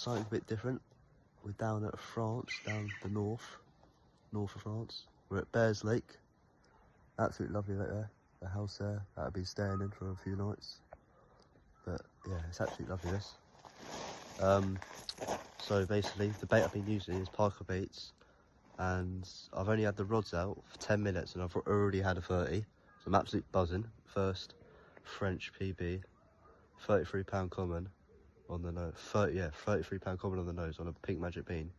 something a bit different. We're down at France, down the north of France. We're at Bears Lake. Absolutely lovely lake there. The house there that I'll be staying in for a few nights. But yeah, it's absolutely lovely this. So basically the bait I've been using is Parker baits, and I've only had the rods out for 10 minutes and I've already had a 30. So I'm absolutely buzzing. First French PB, £33 common on the nose. £33 common on the nose on a pink magic bean.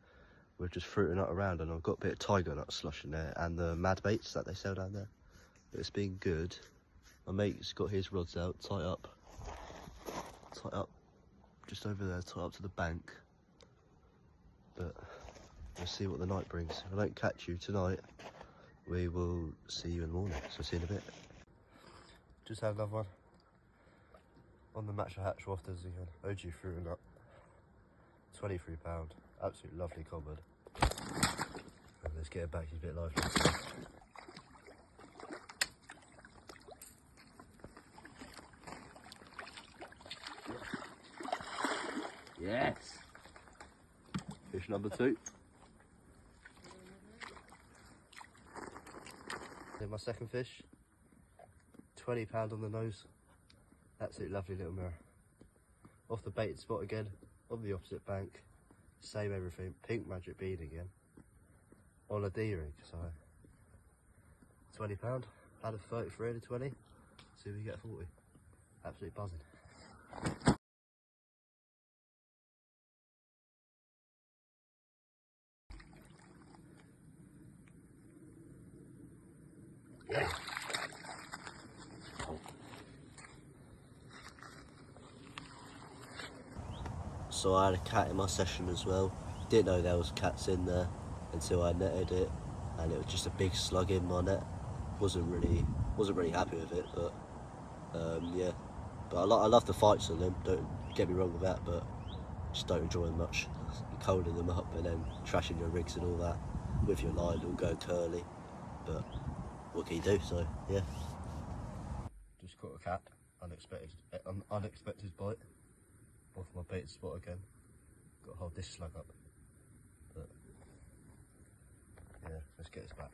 We're just fruiting it around, and I've got a bit of tiger nut slush in there and the mad baits that they sell down there. But it's been good. My mate's got his rods out, tight up, just over there, tight up to the bank. But we'll see what the night brings. If I don't catch you tonight, we will see you in the morning. So see you in a bit. Just had another one on the match hatch wafters again. OG fruiting up. £23. Absolutely lovely common. Let's get it back, he's a bit lively. Yes! Fish number 2. Then my second fish. £20 on the nose. Absolutely lovely little mirror. Off the baited spot again, on the opposite bank. Same everything, pink magic bead again. On a D-rig, so £20. Had a 33 and a 20. See if we get a 40. Absolutely buzzing. Yeah. So I had a cat in my session as well. Didn't know there was cats in there until I netted it, and it was just a big slug in my net. Wasn't really happy with it, but yeah. But I love the fights on them. Don't get me wrong with that, but just don't enjoy them much. Coaling them up and then trashing your rigs and all that with your line, all going curly. But what can you do? So yeah. Just caught a cat. Unexpected bite. Off my bait spot again. Got to hold this slug up. But yeah, let's get this back.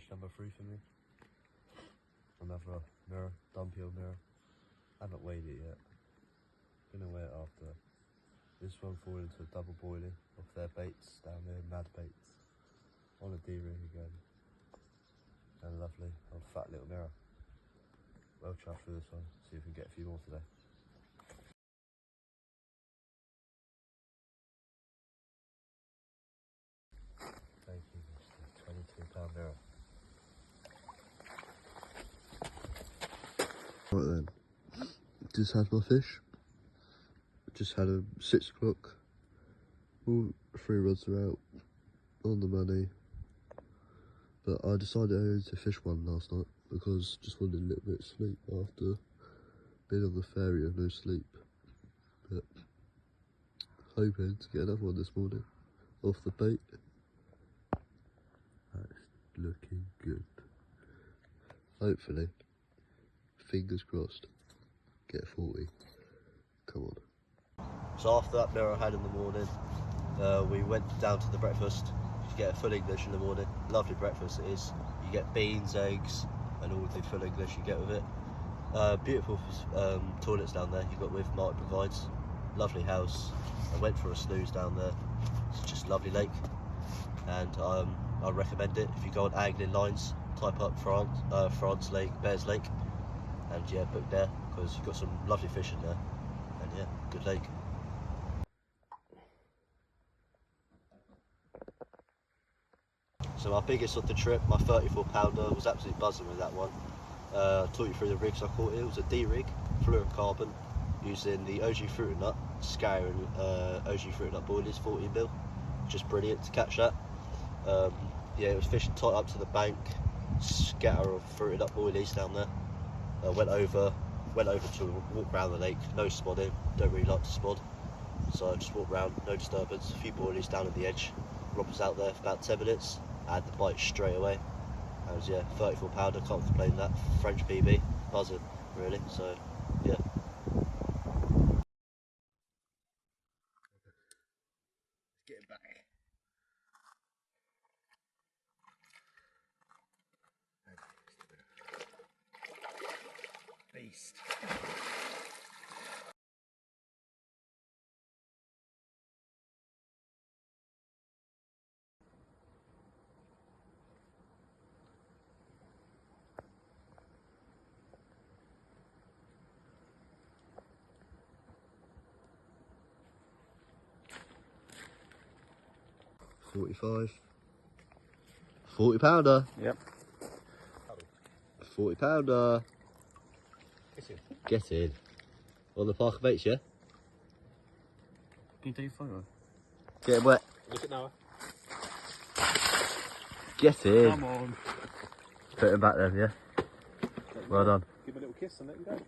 Number 3 for me. Another mirror, dumpy mirror. Haven't weighed it yet. Gonna weigh it after. This one falling into a double boilie off their baits down there, mad baits. On a D-ring again. And lovely old fat little mirror. Well chuffed for this one. See if we can get a few more today. Thank you, £22 mirror. Right then, just had my fish. Just had a 6 o'clock. All 3 rods are out on the money. But I decided I needed to fish one last night because just wanted a little bit of sleep after being on the ferry and no sleep. But hoping to get another one this morning off the bait. That's looking good. Hopefully. Fingers crossed, get 40. Come on. So after that mirror I had in the morning, we went down to the breakfast. You get a full English in the morning. Lovely breakfast it is. You get beans, eggs, and all the full English you get with it. Beautiful toilets down there. You got with Martin Provides. Lovely house. I went for a snooze down there. It's just a lovely lake, and I recommend it. If you go on angling lines, type up France Lake, Bears Lake. And yeah, book there because you've got some lovely fish in there, and yeah, good lake. So my biggest of the trip, my 34 pounder, was absolutely buzzing with that one. Taught you through the rigs I caught it. It was a D rig, fluorocarbon, using the OG fruit nut, scouring OG fruit nut boilies, 40mm. Just brilliant to catch that. Yeah, it was fishing tight up to the bank, scatter of fruited up boilies down there. Went over to walk around the lake, no spodding, don't really like to spod. So I just walked around, no disturbance, a few boilies down at the edge. Rob was out there for about 10 minutes, I had the bite straight away. That was, yeah, 34 pounder, can't complain that. French BB, buzzing, really, so, yeah. Get it back. Beast. $45. 40 pounder. Yep. 40 pounder. Get in. On the Parker baits, yeah? Can you take a photo? Get him wet. Look at Noah. Get in. Come on. Put him back then, yeah? Well done. Give him a little kiss and let him go.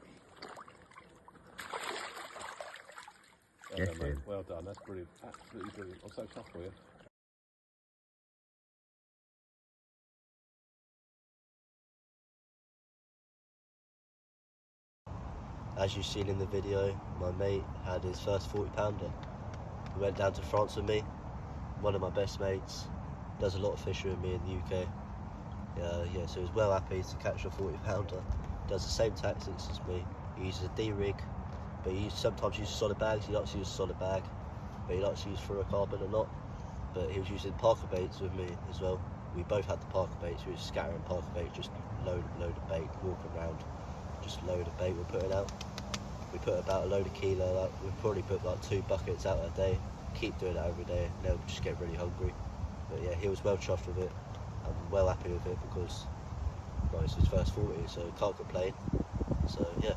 Get Well done, in. mate. Well done, that's brilliant. Absolutely brilliant. I'm so chuffed for you. As you've seen in the video, my mate had his first 40 pounder. He went down to France with me, one of my best mates, does a lot of fishing with me in the UK. Yeah, so he was well happy to catch a 40 pounder. Does the same tactics as me. He uses a D rig, but he sometimes uses solid bags. He likes to use a solid bag, but he likes to use fluorocarbon a lot. But he was using Parker baits with me as well. We both had the Parker baits. We were scattering Parker bait, just load of bait, walking around, just load of bait we're putting out. We put about a load of kilo out. We probably put like 2 buckets out a day. Keep doing that every day, and they'll just get really hungry. But yeah, he was well chuffed with it. I'm well happy with it because, well, it's his first 40, so can't complain. So yeah.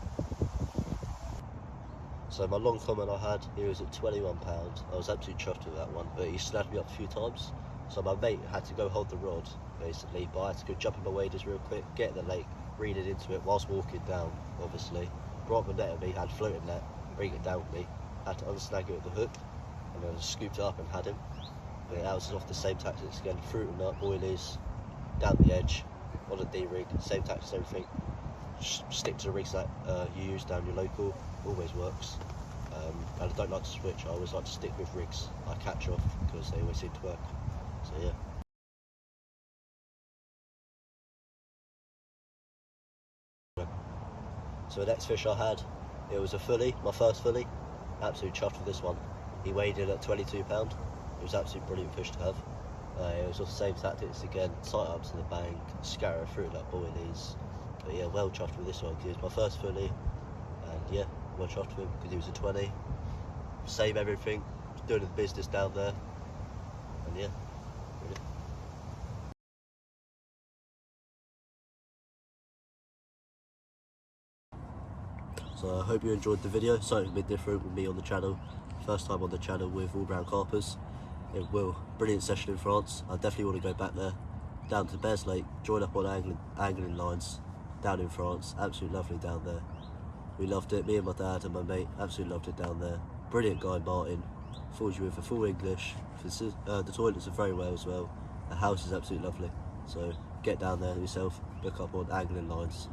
So my long comment I had, he was at 21 pounds. I was absolutely chuffed with that one, but he snapped me up a few times. So my mate had to go hold the rod, basically, but I had to go jump in my waders real quick, get in the lake, reel it into it whilst walking down, obviously. Brought the net at me, had floating net, bring it down with me, had to unsnag it with the hook, and then scooped it up and had him. But yeah, that was off the same tactics again, fruit and nut, boilies, down the edge, on a D rig, same tactics, everything. Stick to the rigs that you use down your local, always works. And I don't like to switch, I always like to stick with rigs I catch off because they always seem to work. So yeah. So the next fish I had, it was a fully, my first fully. Absolutely chuffed with this one. He weighed in at 22 pound. It was absolutely brilliant fish to have. It was all the same tactics again, tight up to the bank, scatter fruit like boilies. But yeah, well chuffed with this one because it was my first fully. And yeah, well chuffed with him because he was a 20. Same everything, doing the business down there. And yeah, really. So I hope you enjoyed the video. Something a bit different with me on the channel. First time on the channel with all brown carpers. It will. Brilliant session in France. I definitely want to go back there. Down to Bears Lake, join up on angling lines down in France. Absolutely lovely down there. We loved it. Me and my dad and my mate absolutely loved it down there. Brilliant guy Martin. Forward you in for full English. The toilets are very well as well. The house is absolutely lovely. So get down there yourself. Look up on angling lines.